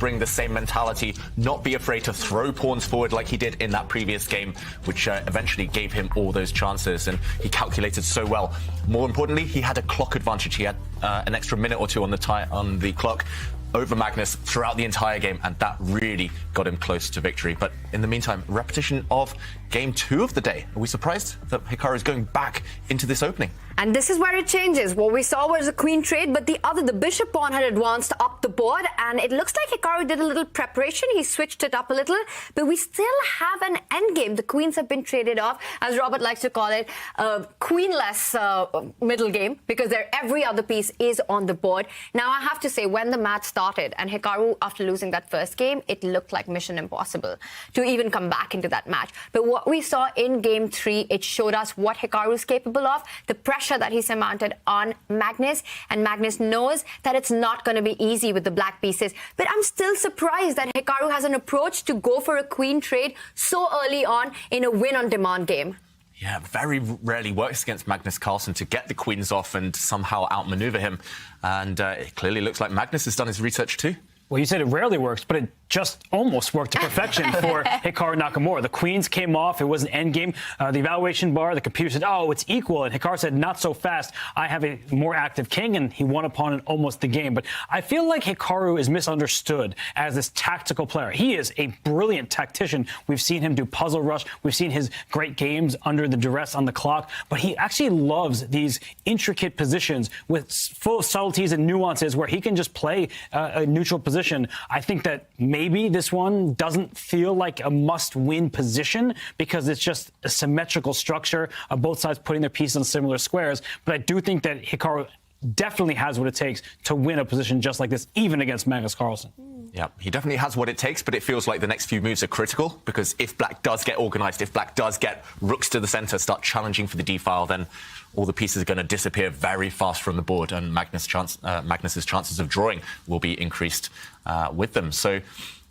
bring the same mentality, not be afraid to throw pawns forward like he did in that previous game, which eventually gave him all those chances, and he calculated so well. More importantly, he had a clock advantage. He had an extra minute or two on the clock over Magnus throughout the entire game, and that really got him close to victory. But in the meantime, repetition of game 2 of the day. Are we surprised that Hikaru is going back into this opening? And this is where it changes. What we saw was a queen trade, but the bishop pawn had advanced up the board, and it looks like Hikaru did a little preparation. He switched it up a little, but we still have an endgame. The queens have been traded off, as Robert likes to call it, a queenless middle game, because every other piece is on the board. Now, I have to say, when the match started, and Hikaru, after losing that first game, it looked like mission impossible to even come back into that match. But what we saw in game 3, it showed us what Hikaru is capable of, the pressure that he surmounted on Magnus, and Magnus knows that it's not going to be easy with the black pieces. But I'm still surprised that Hikaru has an approach to go for a queen trade so early on in a win-on-demand game. Yeah, very rarely works against Magnus Carlsen to get the queens off and somehow outmaneuver him. And it clearly looks like Magnus has done his research too. Well, you said it rarely works, but it just almost worked to perfection for Hikaru Nakamura. The queens came off. It was an endgame. The evaluation bar, the computer said, oh, it's equal. And Hikaru said, not so fast. I have a more active king, and he won upon it almost the game. But I feel like Hikaru is misunderstood as this tactical player. He is a brilliant tactician. We've seen him do puzzle rush. We've seen his great games under the duress on the clock. But he actually loves these intricate positions with full of subtleties and nuances where he can just play a neutral position. I think that maybe this one doesn't feel like a must-win position because it's just a symmetrical structure of both sides putting their pieces on similar squares. But I do think that Hikaru definitely has what it takes to win a position just like this, even against Magnus Carlsen. Yeah, he definitely has what it takes, but it feels like the next few moves are critical, because if black does get organised, if black does get rooks to the centre, start challenging for the d-file, then all the pieces are going to disappear very fast from the board, and Magnus's chances of drawing will be increased with them. So,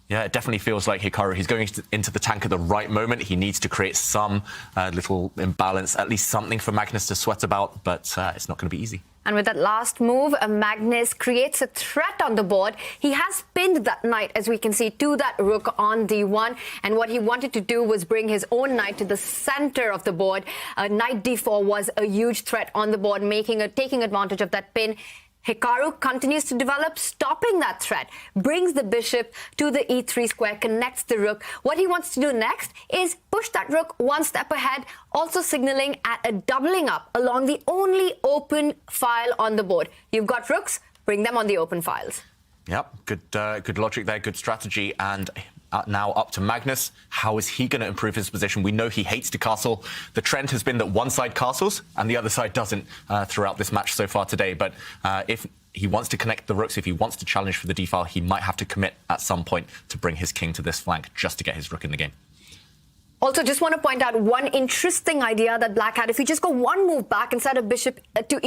yeah, it definitely feels like Hikaru, he's going into the tank at the right moment. He needs to create some little imbalance, at least something for Magnus to sweat about, but it's not going to be easy. And with that last move, Magnus creates a threat on the board. He has pinned that knight, as we can see, to that rook on d1. And what he wanted to do was bring his own knight to the center of the board. Knight d4 was a huge threat on the board, taking advantage of that pin. Hikaru continues to develop, stopping that threat, brings the bishop to the e3 square, connects the rook. What he wants to do next is push that rook one step ahead, also signaling at a doubling up along the only open file on the board. You've got rooks, bring them on the open files. Yep, good logic there, good strategy. And now up to Magnus. How is he going to improve his position? We know he hates to castle. The trend has been that one side castles and the other side doesn't throughout this match so far today. But if he wants to connect the rooks, if he wants to challenge for the d-file, he might have to commit at some point to bring his king to this flank just to get his rook in the game. Also, just want to point out one interesting idea that Black had. If you just go one move back instead of bishop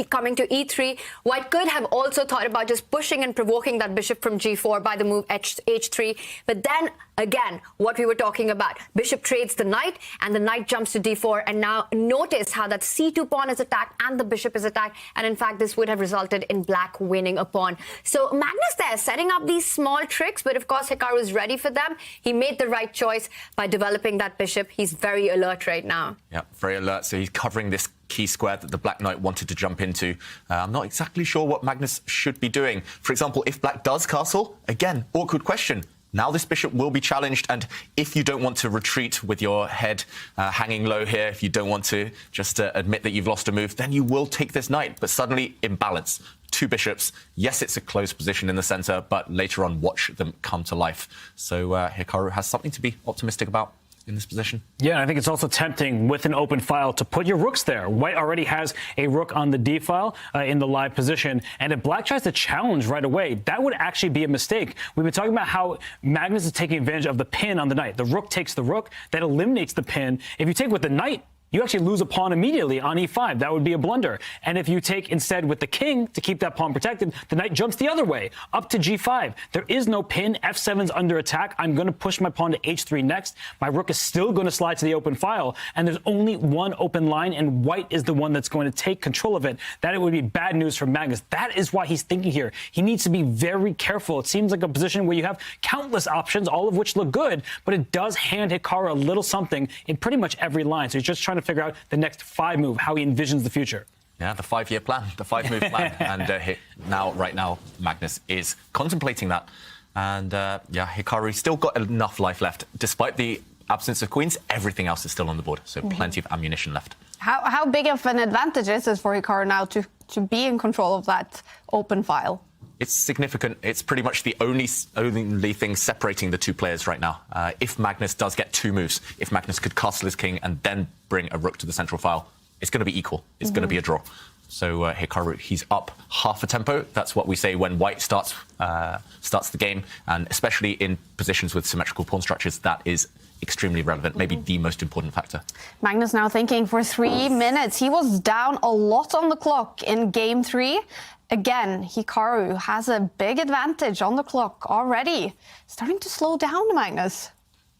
coming to e3, White could have also thought about just pushing and provoking that bishop from g4 by the move h3. But then, again, what we were talking about, bishop trades the knight, and the knight jumps to d4. And now notice how that c2 pawn is attacked and the bishop is attacked. And in fact, this would have resulted in Black winning a pawn. So Magnus there setting up these small tricks, but of course, Hikaru is ready for them. He made the right choice by developing that bishop. He's very alert right now. Yeah, very alert. So he's covering this key square that the Black Knight wanted to jump into. I'm not exactly sure what Magnus should be doing. For example, if Black does castle, again, awkward question. Now this bishop will be challenged, and if you don't want to retreat with your head hanging low here, if you don't want to just admit that you've lost a move, then you will take this knight. But suddenly, imbalance. Two bishops. Yes, it's a closed position in the center, but later on, watch them come to life. So Hikaru has something to be optimistic about in this position. Yeah, and I think it's also tempting with an open file to put your rooks there. White already has a rook on the d file in the live position, and if Black tries to challenge right away, that would actually be a mistake. We've been talking about how Magnus is taking advantage of the pin on the knight. The rook takes the rook, that eliminates the pin. If you take with the knight, you actually lose a pawn immediately on e5. That would be a blunder. And if you take instead with the king to keep that pawn protected, the knight jumps the other way, up to g5. There is no pin. f7's under attack. I'm going to push my pawn to h3 next. My rook is still going to slide to the open file, and there's only one open line, and white is the one that's going to take control of it. That it would be bad news for Magnus. That is why he's thinking here. He needs to be very careful. It seems like a position where you have countless options, all of which look good, but it does hand Hikaru a little something in pretty much every line. So he's just trying to figure out the next 5 move, how he envisions the future. Yeah, the 5-year plan, the 5-move plan. And right now, Magnus is contemplating that. And yeah, Hikaru still got enough life left. Despite the absence of queens, everything else is still on the board. So plenty of ammunition left. How big of an advantage is it for Hikaru now to be in control of that open file? It's significant. It's pretty much the only thing separating the two players right now. If Magnus does get 2 moves, if Magnus could castle his king and then bring a rook to the central file, it's going to be equal. It's going to be a draw. So Hikaru, he's up half a tempo. That's what we say when white starts the game, and especially in positions with symmetrical pawn structures, that is extremely relevant, maybe the most important factor. Magnus now thinking for 3 minutes. He was down a lot on the clock in game 3. Again, Hikaru has a big advantage on the clock already. Starting to slow down, Magnus.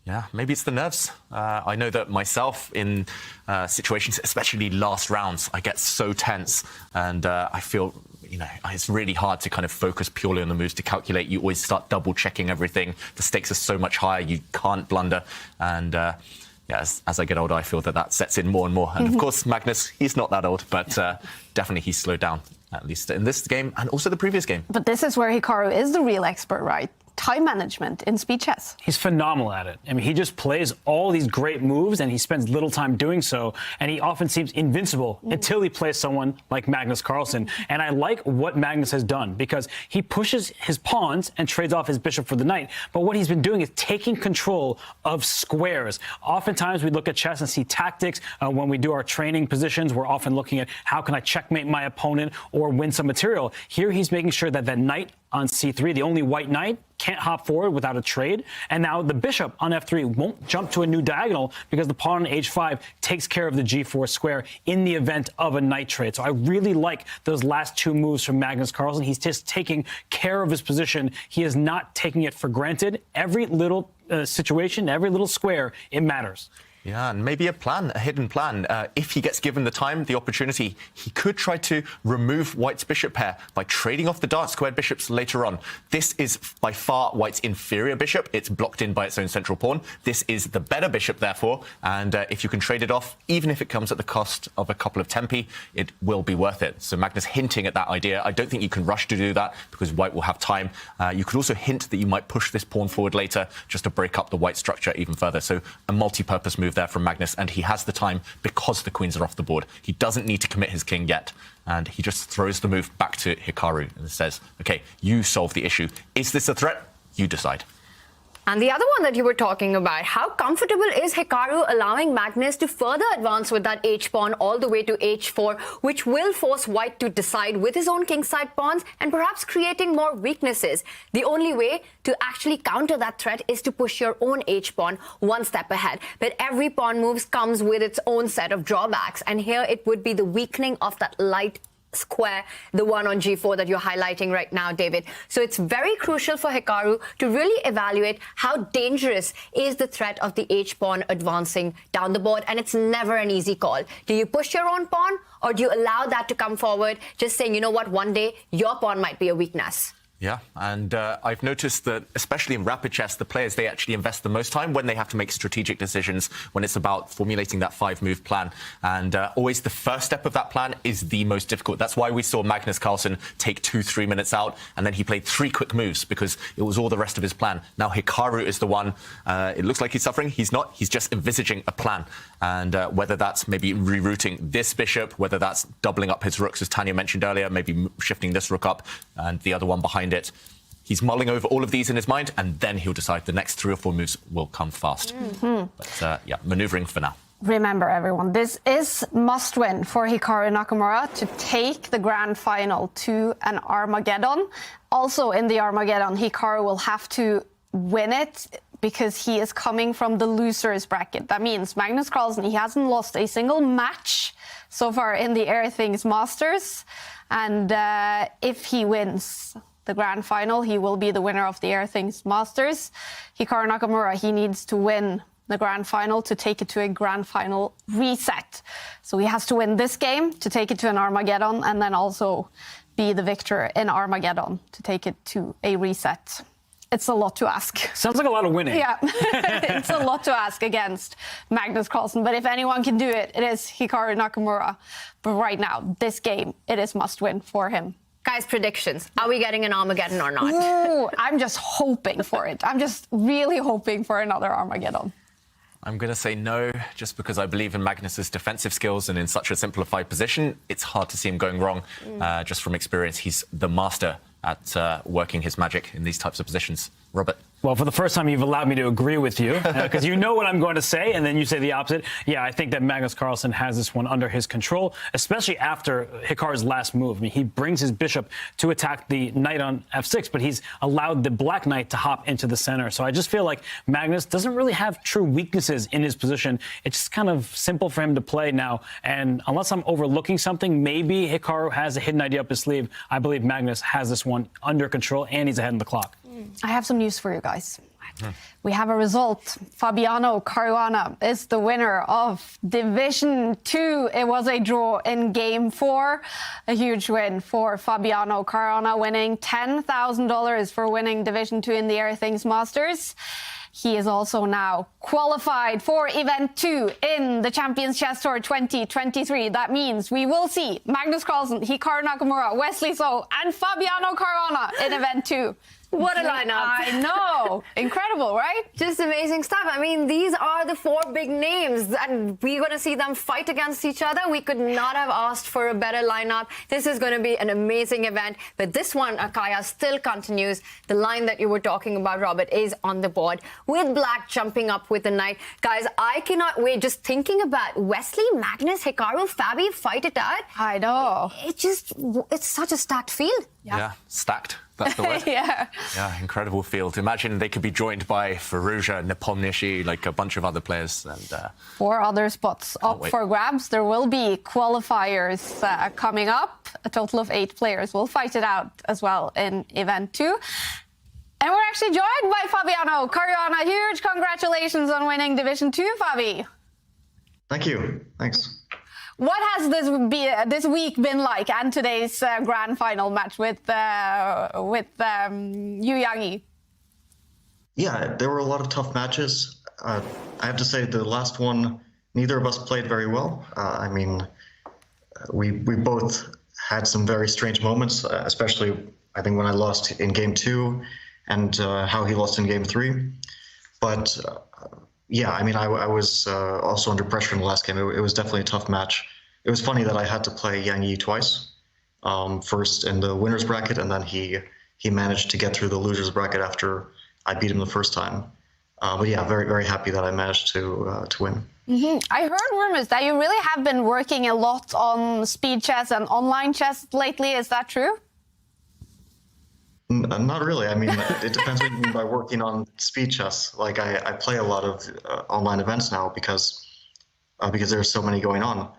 Yeah, maybe it's the nerves. I know that myself in situations, especially last rounds, I get so tense and I feel, it's really hard to kind of focus purely on the moves, to calculate. You always start double checking everything. The stakes are so much higher. You can't blunder. And yeah, as I get older, I feel that sets in more and more. And of course, Magnus, he's not that old, but definitely he's slowed down, at least in this game and also the previous game. But this is where Hikaru is the real expert, right? Time management in speed chess. He's phenomenal at it. I mean, he just plays all these great moves and he spends little time doing so. And he often seems invincible until he plays someone like Magnus Carlsen. And I like what Magnus has done because he pushes his pawns and trades off his bishop for the knight. But what he's been doing is taking control of squares. Oftentimes we look at chess and see tactics. When we do our training positions, we're often looking at how can I checkmate my opponent or win some material. Here he's making sure that that knight on c3, the only white knight, can't hop forward without a trade. And now the bishop on f3 won't jump to a new diagonal because the pawn on h5 takes care of the g4 square in the event of a knight trade. So I really like those last 2 moves from Magnus Carlsen. He's just taking care of his position. He is not taking it for granted. Every little situation, every little square, it matters. Yeah, and maybe a hidden plan. If he gets given the time, the opportunity, he could try to remove white's bishop pair by trading off the dark squared bishops later on. This is by far white's inferior bishop. It's blocked in by its own central pawn. This is the better bishop, therefore, and if you can trade it off, even if it comes at the cost of a couple of tempi, it will be worth it. So Magnus hinting at that idea. I don't think you can rush to do that because white will have time. You could also hint that you might push this pawn forward later just to break up the white structure even further. So a multi-purpose move there from Magnus, and he has the time because the queens are off the board. He doesn't need to commit his king yet, and he just throws the move back to Hikaru and says, okay, you solve the issue. Is this a threat? You decide. And the other one that you were talking about, how comfortable is Hikaru allowing Magnus to further advance with that h-pawn all the way to h4, which will force white to decide with his own kingside pawns and perhaps creating more weaknesses. The only way to actually counter that threat is to push your own h-pawn one step ahead. But every pawn move comes with its own set of drawbacks, and here it would be the weakening of that light square, the one on g4 that you're highlighting right now, David. So it's very crucial for Hikaru to really evaluate how dangerous is the threat of the h-pawn advancing down the board, and it's never an easy call. Do you push your own pawn, or do you allow that to come forward, just saying, you know what, one day your pawn might be a weakness? Yeah, and I've noticed that, especially in rapid chess, the players, they actually invest the most time when they have to make strategic decisions, when it's about formulating that 5-move plan. And always the first step of that plan is the most difficult. That's why we saw Magnus Carlsen take 2-3 minutes out, and then he played 3 quick moves because it was all the rest of his plan. Now Hikaru is the one, it looks like he's suffering. He's not. He's just envisaging a plan. And whether that's maybe rerouting this bishop, whether that's doubling up his rooks, as Tanya mentioned earlier, maybe shifting this rook up and the other one behind it. He's mulling over all of these in his mind, and then he'll decide the next 3 or 4 moves will come fast. But yeah, maneuvering for now. Remember, everyone, this is must-win for Hikaru Nakamura to take the grand final to an Armageddon. Also in the Armageddon, Hikaru will have to win it because he is coming from the losers bracket. That means Magnus Carlsen, he hasn't lost a single match so far in the Airthings Masters. And if he wins the grand final, he will be the winner of the Airthings Masters. Hikaru Nakamura, he needs to win the grand final to take it to a grand final reset. So he has to win this game to take it to an Armageddon, and then also be the victor in Armageddon to take it to a reset. It's a lot to ask. Sounds like a lot of winning. Yeah, it's a lot to ask against Magnus Carlsen. But if anyone can do it, it is Hikaru Nakamura. But right now, this game, it is must win for him. Guys, predictions. Are we getting an Armageddon or not? Ooh, I'm just hoping for it. I'm just really hoping for another Armageddon. I'm going to say no, just because I believe in Magnus's defensive skills, and in such a simplified position, it's hard to see him going wrong. Just from experience, he's the master at working his magic in these types of positions. Robert? Well, for the first time, you've allowed me to agree with you, because you know what I'm going to say, and then you say the opposite. Yeah, I think that Magnus Carlsen has this one under his control, especially after Hikaru's last move. I mean, he brings his bishop to attack the knight on f6, but he's allowed the black knight to hop into the center. So I just feel like Magnus doesn't really have true weaknesses in his position. It's just kind of simple for him to play now. And unless I'm overlooking something, maybe Hikaru has a hidden idea up his sleeve. I believe Magnus has this one under control, and he's ahead of the clock. I have some news for you guys. We have a result. Fabiano Caruana is the winner of Division 2. It was a draw in Game 4. A huge win for Fabiano Caruana, winning $10,000 for winning Division 2 in the Airthings Masters. He is also now qualified for Event 2 in the Champions Chess Tour 2023. That means we will see Magnus Carlsen, Hikaru Nakamura, Wesley So, and Fabiano Caruana in Event 2. What a lineup. I know. Incredible, right? Just amazing stuff. I mean, these are the 4 big names, and we're going to see them fight against each other. We could not have asked for a better lineup. This is going to be an amazing event. But this one, Akaya, still continues. The line that you were talking about, Robert, is on the board with black jumping up with the knight. Guys, I cannot wait. Just thinking about Wesley, Magnus, Hikaru, Fabi, fight it out. I know. It's such a stacked field. Yeah, stacked. That's the word. Yeah. Yeah, incredible field. Imagine they could be joined by Faruja, Nepomniachtchi, like a bunch of other players. And 4 other spots up for grabs. There will be qualifiers coming up. A total of 8 players will fight it out as well in Event 2. And we're actually joined by Fabiano Caruana. Huge congratulations on winning Division 2, Fabi. Thank you. Thanks. What has this week been like, and today's grand final match with Yu Yang? Yeah, there were a lot of tough matches. I have to say the last one, neither of us played very well. I mean, we both had some very strange moments, especially I think when I lost in Game 2 and how he lost in Game 3. But yeah, I mean, I was also under pressure in the last game. It was definitely a tough match. It was funny that I had to play Yang Yi twice, first in the winner's bracket, and then he managed to get through the loser's bracket after I beat him the first time. But yeah, very, very happy that I managed to win. Mm-hmm. I heard rumors that you really have been working a lot on speed chess and online chess lately. Is that true? Not really. I mean, it depends what you mean by working on speed chess. Like I play a lot of online events now because there's so many going on.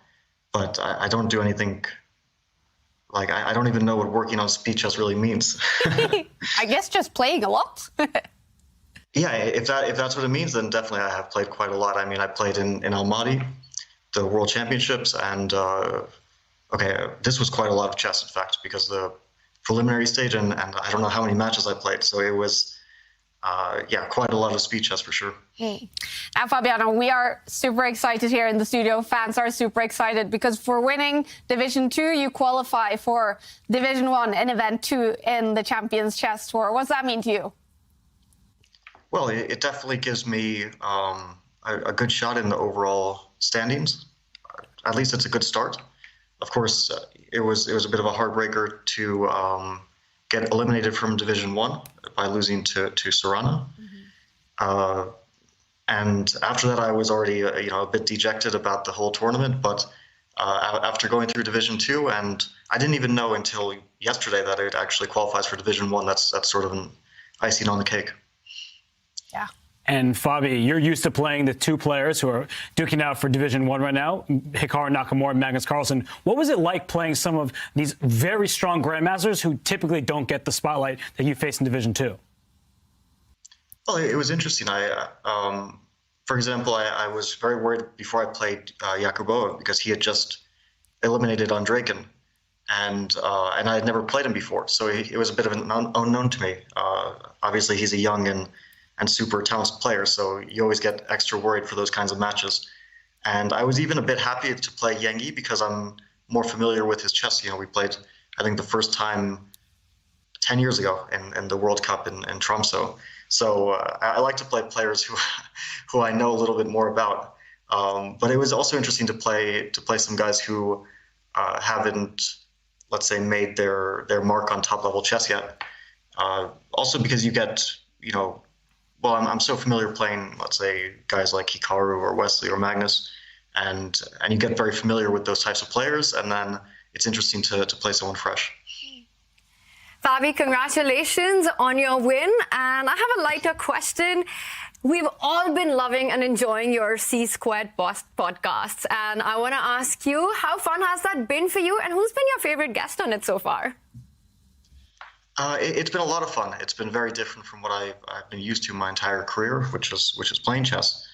But I don't do anything. Like I don't even know what working on speed chess really means. I guess just playing a lot. Yeah, if that's what it means, then definitely I have played quite a lot. I mean, I played in Almaty, the World Championships, and this was quite a lot of chess, in fact, because the preliminary stage and I don't know how many matches I played, so it was quite a lot of speed chess for sure. Now, Fabiano, we are super excited here in the studio. Fans are super excited because for winning Division 2, you qualify for Division 1 in Event 2 in the Champions Chess Tour. What does that mean to you? Well, it definitely gives me a good shot in the overall standings. At least it's a good start. Of course, it was a bit of a heartbreaker to get eliminated from Division 1 by losing to Sorana. Mm-hmm. And after that, I was already a bit dejected about the whole tournament. But after going through Division 2, and I didn't even know until yesterday that it actually qualifies for Division 1. That's sort of an icing on the cake. Yeah. And Fabi, you're used to playing the two players who are duking out for Division 1 right now, Hikaru Nakamura and Magnus Carlsen. What was it like playing some of these very strong grandmasters who typically don't get the spotlight that you face in Division 2? Well, it was interesting. For example, I was very worried before I played Jakuboa because he had just eliminated Andreken, and I had never played him before, so it was a bit of an unknown to me. Obviously, he's a young and super talented player, so you always get extra worried for those kinds of matches. And I was even a bit happy to play Yengi because I'm more familiar with his chess. You know, we played, I think, the first time 10 years ago in the World Cup in Tromsø. So I like to play players who I know a little bit more about. But it was also interesting to play some guys who haven't, let's say, made their mark on top level chess yet. Also because you get, you know, well, I'm so familiar playing, let's say, guys like Hikaru or Wesley or Magnus, and you get very familiar with those types of players, and then it's interesting to play someone fresh. Fabi, congratulations on your win. And I have a lighter question. We've all been loving and enjoying your C Squared podcasts, and I want to ask you, how fun has that been for you, and who's been your favorite guest on it so far? It's been a lot of fun. It's been very different from what I've been used to my entire career, which is playing chess.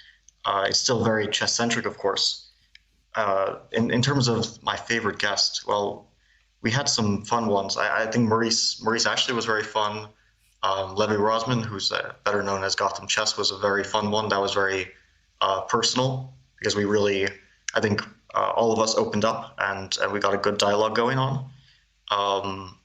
It's still very chess-centric, of course. In terms of my favorite guest, well, we had some fun ones. I think Maurice Ashley was very fun. Levi Rosman, who's better known as Gotham Chess, was a very fun one. That was very personal because we really, I think, all of us opened up and we got a good dialogue going on.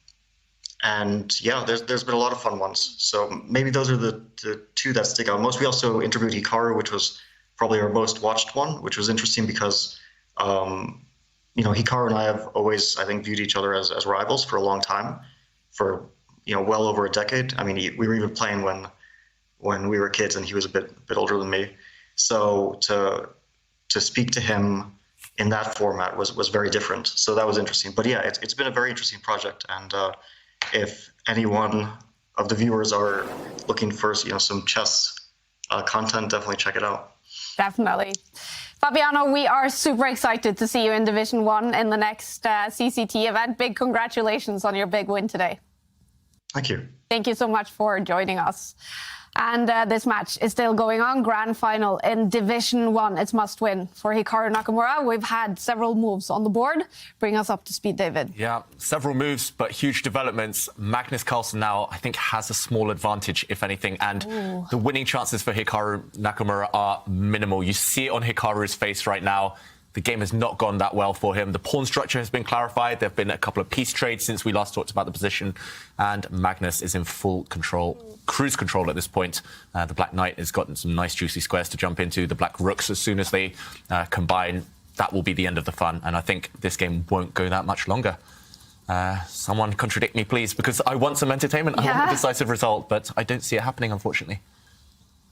And yeah, there's been a lot of fun ones. So maybe those are the two that stick out most. We also interviewed Hikaru, which was probably our most watched one, which was interesting because, you know, Hikaru and I have always, I think, viewed each other as rivals for a long time, for, you know, well over a decade. I mean, we were even playing when we were kids, and he was a bit older than me. So to speak to him in that format was very different. So that was interesting. But yeah, it's been a very interesting project, and if anyone of the viewers are looking for, you know, some chess content, definitely check it out. Definitely. Fabiano, we are super excited to see you in Division 1 in the next CCT event. Big congratulations on your big win today. Thank you. Thank you so much for joining us. And this match is still going on. Grand final in Division 1. It's must win for Hikaru Nakamura. We've had several moves on the board. Bring us up to speed, David. Yeah, several moves, but huge developments. Magnus Carlsen now, I think, has a small advantage, if anything, and the winning chances for Hikaru Nakamura are minimal. You see it on Hikaru's face right now. The game has not gone that well for him. The pawn structure has been clarified. There have been a couple of piece trades since we last talked about the position, and Magnus is in full control, cruise control at this point. The Black Knight has gotten some nice juicy squares to jump into. The Black Rooks, as soon as they combine, that will be the end of the fun, and I think this game won't go that much longer. Someone contradict me, please, because I want some entertainment. I want a decisive result, but I don't see it happening, unfortunately.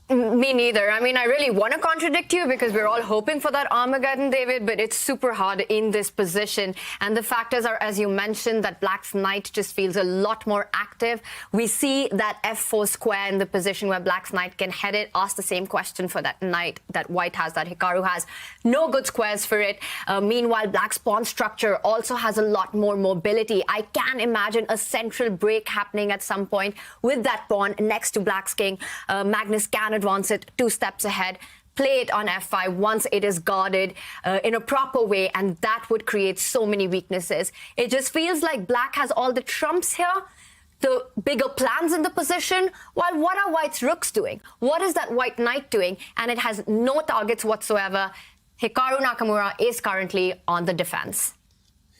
Me neither. I mean, I really want to contradict you because we're all hoping for that Armageddon, David, but it's super hard in this position. And the factors are, as you mentioned, that Black's knight just feels a lot more active. We see that F4 square in the position where Black's knight can head it. Ask the same question for that knight that White has, that Hikaru has. No good squares for it. Meanwhile, Black's pawn structure also has a lot more mobility. I can imagine a central break happening at some point with that pawn next to Black's king. Magnus can advance it 2 steps ahead, play it on f5 once it is guarded in a proper way, and that would create so many weaknesses. It just feels like Black has all the trumps here, the bigger plans in the position, while what are White's rooks doing? What is that White knight doing? And it has no targets whatsoever. Hikaru Nakamura is currently on the defense.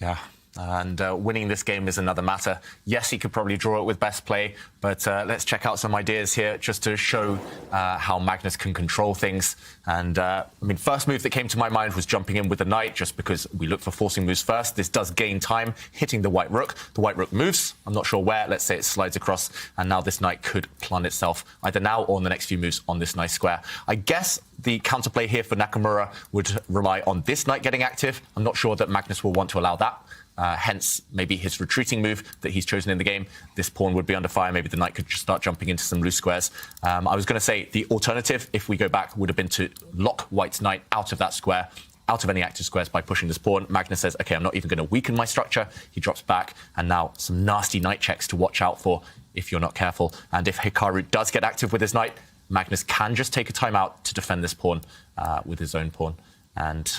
Yeah. And winning this game is another matter. Yes, he could probably draw it with best play, but let's check out some ideas here just to show how Magnus can control things. And I mean, first move that came to my mind was jumping in with the knight, just because we look for forcing moves first. This does gain time, hitting the white rook. The white rook moves. I'm not sure where. Let's say it slides across, and now this knight could plant itself either now or in the next few moves on this nice square. I guess the counterplay here for Nakamura would rely on this knight getting active. I'm not sure that Magnus will want to allow that. hence maybe his retreating move that he's chosen in the game. This pawn would be under fire. Maybe the knight could just start jumping into some loose squares. I was going to say the alternative, if we go back, would have been to lock white's knight out of that square, out of any active squares by pushing this pawn. Magnus says, OK, I'm not even going to weaken my structure. He drops back, and now some nasty knight checks to watch out for if you're not careful. And if Hikaru does get active with his knight, Magnus can just take a time out to defend this pawn with his own pawn. And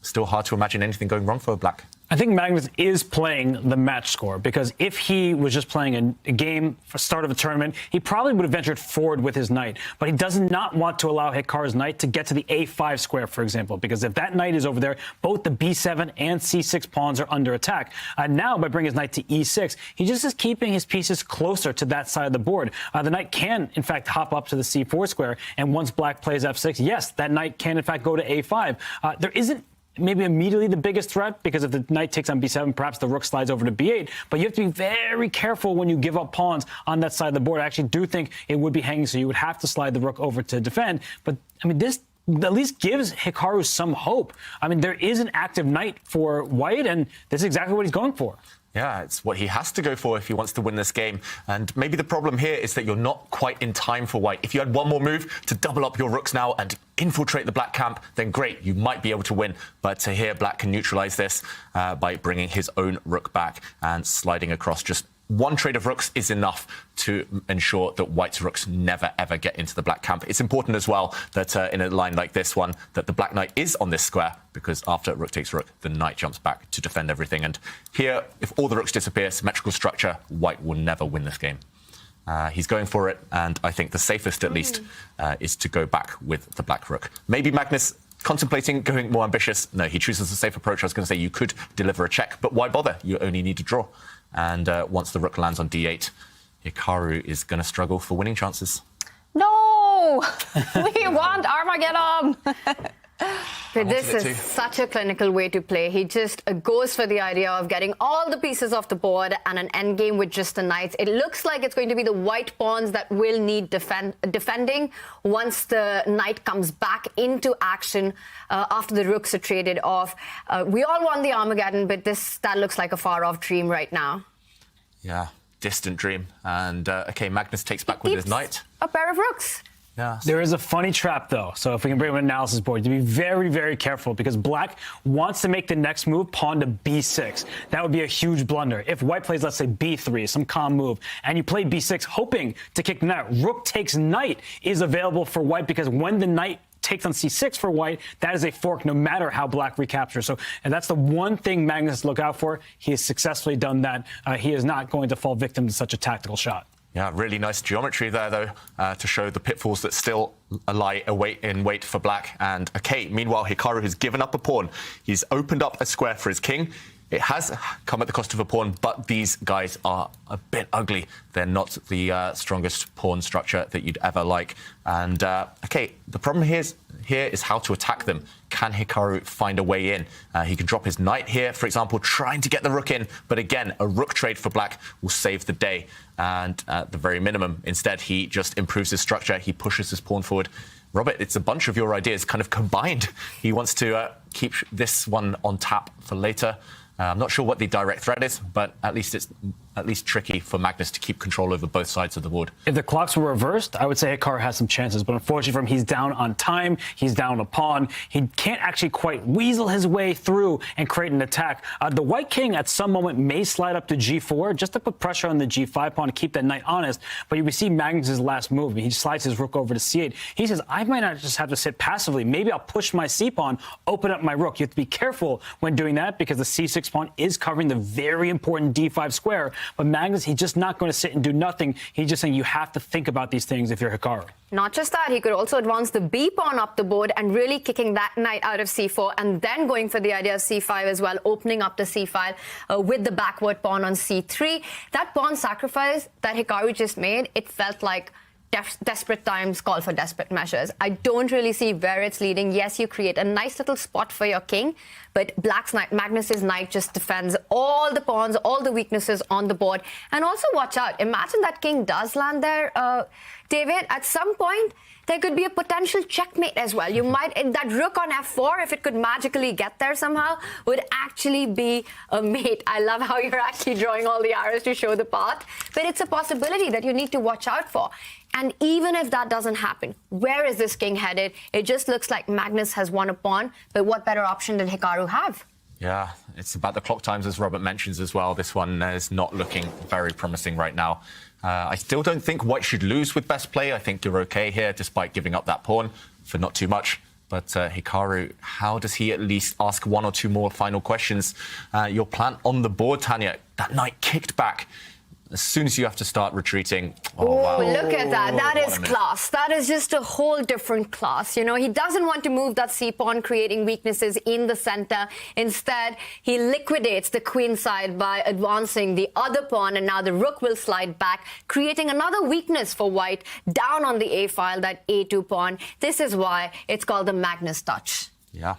still hard to imagine anything going wrong for black. I think Magnus is playing the match score, because if he was just playing a game for start of a tournament, he probably would have ventured forward with his knight. But he does not want to allow Hikaru's knight to get to the a5 square, for example, because if that knight is over there, both the b7 and c6 pawns are under attack. Now, by bringing his knight to e6, he just is keeping his pieces closer to that side of the board. The knight can, in fact, hop up to the c4 square, and once black plays f6, yes, that knight can, in fact, go to a5. There isn't maybe immediately the biggest threat, because if the knight takes on b7, perhaps the rook slides over to b8. But you have to be very careful when you give up pawns on that side of the board. I actually do think it would be hanging, so you would have to slide the rook over to defend. But, I mean, this at least gives Hikaru some hope. I mean, there is an active knight for white, and this is exactly what he's going for. Yeah, it's what he has to go for if he wants to win this game. And maybe the problem here is that you're not quite in time for white. If you had one more move to double up your rooks now and infiltrate the black camp, then great, you might be able to win. But here, black can neutralize this by bringing his own rook back and sliding across. Just one trade of rooks is enough to ensure that white's rooks never, ever get into the black camp. It's important as well that in a line like this one, that the black knight is on this square, because after rook takes rook, the knight jumps back to defend everything. And here, if all the rooks disappear, symmetrical structure, white will never win this game. He's going for it, and I think the safest, at least, is to go back with the black rook. Maybe Magnus contemplating going more ambitious. No, he chooses a safe approach. I was going to say you could deliver a check, but why bother? You only need to draw. And once the rook lands on d8, Hikaru is going to struggle for winning chances. No! We want Armageddon! But this is such a clinical way to play. He just goes for the idea of getting all the pieces off the board and an endgame with just the knights. It looks like it's going to be the white pawns that will need defending once the knight comes back into action after the rooks are traded off. We all want the Armageddon, but that looks like a far-off dream right now. Yeah, distant dream. And, OK, Magnus takes back with his knight. A pair of rooks. Yeah. There is a funny trap, though. So if we can bring up an analysis board, to be very, very careful, because black wants to make the next move pawn to b6. That would be a huge blunder. If white plays, let's say, b3, some calm move, and you play b6 hoping to kick the knight, rook takes knight is available for white, because when the knight takes on c6 for white, that is a fork no matter how black recaptures. So, and that's the one thing Magnus has to look out for. He has successfully done that. He is not going to fall victim to such a tactical shot. Yeah, really nice geometry there, though, to show the pitfalls that still lie in wait for black. And, OK, meanwhile, Hikaru has given up a pawn. He's opened up a square for his king. It has come at the cost of a pawn, but these guys are a bit ugly. They're not the strongest pawn structure that you'd ever like. And, OK, the problem here is how to attack them. Can Hikaru find a way in? He can drop his knight here, for example, trying to get the rook in. But again, a rook trade for black will save the day. And at the very minimum, instead, he just improves his structure. He pushes his pawn forward. Robert, it's a bunch of your ideas kind of combined. He wants to keep this one on tap for later. I'm not sure what the direct threat is, but at least it's tricky for Magnus to keep control over both sides of the board. If the clocks were reversed, I would say Hikaru has some chances. But unfortunately for him, he's down on time. He's down a pawn. He can't actually quite weasel his way through and create an attack. The white king at some moment may slide up to g4 just to put pressure on the g5 pawn to keep that knight honest. But we see Magnus's last move. He slides his rook over to c8. He says, I might not just have to sit passively. Maybe I'll push my c pawn, open up my rook. You have to be careful when doing that, because the c6 pawn is covering the very important d5 square. But Magnus, he's just not going to sit and do nothing. He's just saying you have to think about these things if you're Hikaru. Not just that, he could also advance the b pawn up the board and really kicking that knight out of c4, and then going for the idea of c5 as well, opening up the c file with the backward pawn on c3. That pawn sacrifice that Hikaru just made, it felt like desperate times call for desperate measures. I don't really see where it's leading. Yes, you create a nice little spot for your king, but black's knight, Magnus's knight, just defends all the pawns, all the weaknesses on the board. And also watch out. Imagine that king does land there. David, at some point, there could be a potential checkmate as well. You might, that rook on f4, if it could magically get there somehow, would actually be a mate. I love how you're actually drawing all the arrows to show the path. But it's a possibility that you need to watch out for. And even if that doesn't happen, where is this king headed? It just looks like Magnus has won a pawn. But what better option did Hikaru have? Yeah, it's about the clock times, as Robert mentions as well. This one is not looking very promising right now. I still don't think White should lose with best play. I think you're okay here, despite giving up that pawn for not too much. But Hikaru, how does he at least ask one or two more final questions? Your plan on the board, Tanya, that knight kicked back. As soon as you have to start retreating, oh, wow. Look at that. That What is a move. class. That is just a whole different class. You know, he doesn't want to move that c-pawn, creating weaknesses in the center. Instead, he liquidates the queen side by advancing the other pawn, and now the rook will slide back, creating another weakness for White down on the a-file, that a2 pawn. This is why it's called the Magnus touch. Yeah.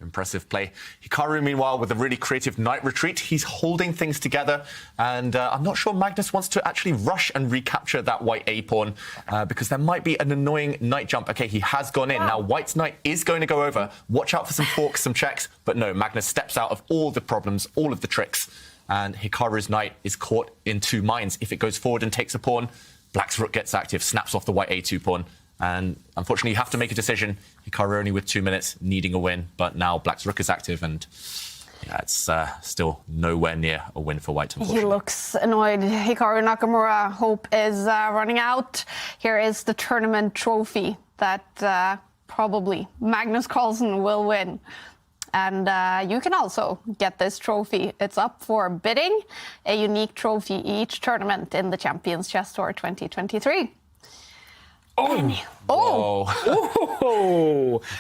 Impressive play. Hikaru, meanwhile, with a really creative knight retreat, he's holding things together. And I'm not sure Magnus wants to actually rush and recapture that white a-pawn because there might be an annoying knight jump. OK, he has gone in. Now, White's knight is going to go over. Watch out for some forks, some checks. But no, Magnus steps out of all the problems, all of the tricks. And Hikaru's knight is caught in two minds. If it goes forward and takes a pawn, Black's rook gets active, snaps off the white a2 pawn. And unfortunately, you have to make a decision. Hikaru only with 2 minutes, needing a win. But now Black's rook is active, and yeah, it's still nowhere near a win for White, unfortunately. He looks annoyed. Hikaru Nakamura, hope is running out. Here is the tournament trophy that probably Magnus Carlsen will win. And you can also get this trophy. It's up for bidding, a unique trophy each tournament in the Champions Chess Tour 2023. Oh,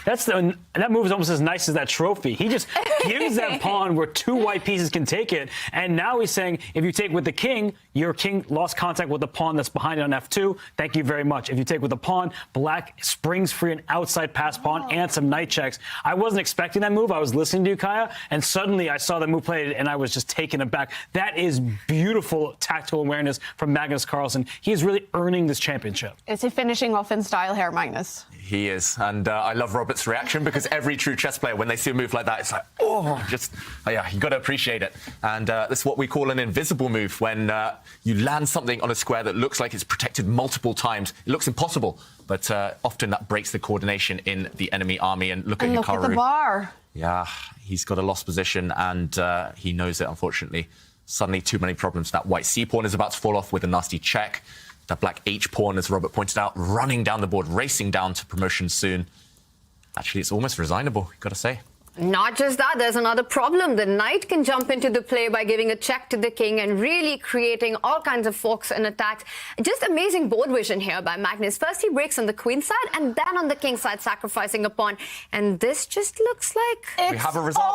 that move is almost as nice as that trophy. He just gives that pawn where two white pieces can take it, and now he's saying, if you take with the king, your king lost contact with the pawn that's behind it on f2. Thank you very much. If you take with the pawn, Black springs free an outside pass pawn and some knight checks. I wasn't expecting that move. I was listening to you, Kaya, and suddenly I saw that move played, and I was just taken aback. That is beautiful tactical awareness from Magnus Carlsen. He is really earning this championship. Is he finishing off in style here, Magnus? He is. And I love Robert's reaction because every true chess player, when they see a move like that, it's like, yeah, you got to appreciate it. And that's what we call an invisible move, when you land something on a square that looks like it's protected multiple times. It looks impossible, but often that breaks the coordination in the enemy army. And look at Hikaru. Look at the bar. Yeah, he's got a lost position, and he knows it, unfortunately. Suddenly too many problems. That white c-pawn is about to fall off with a nasty check. That black h-pawn, as Robert pointed out, running down the board, racing down to promotion soon. Actually, it's almost resignable, you've got to say. Not just that, there's another problem. The knight can jump into the play by giving a check to the king and really creating all kinds of forks and attacks. Just amazing board vision here by Magnus. First, he breaks on the queen side and then on the king side, sacrificing a pawn. And this just looks like... We have a result.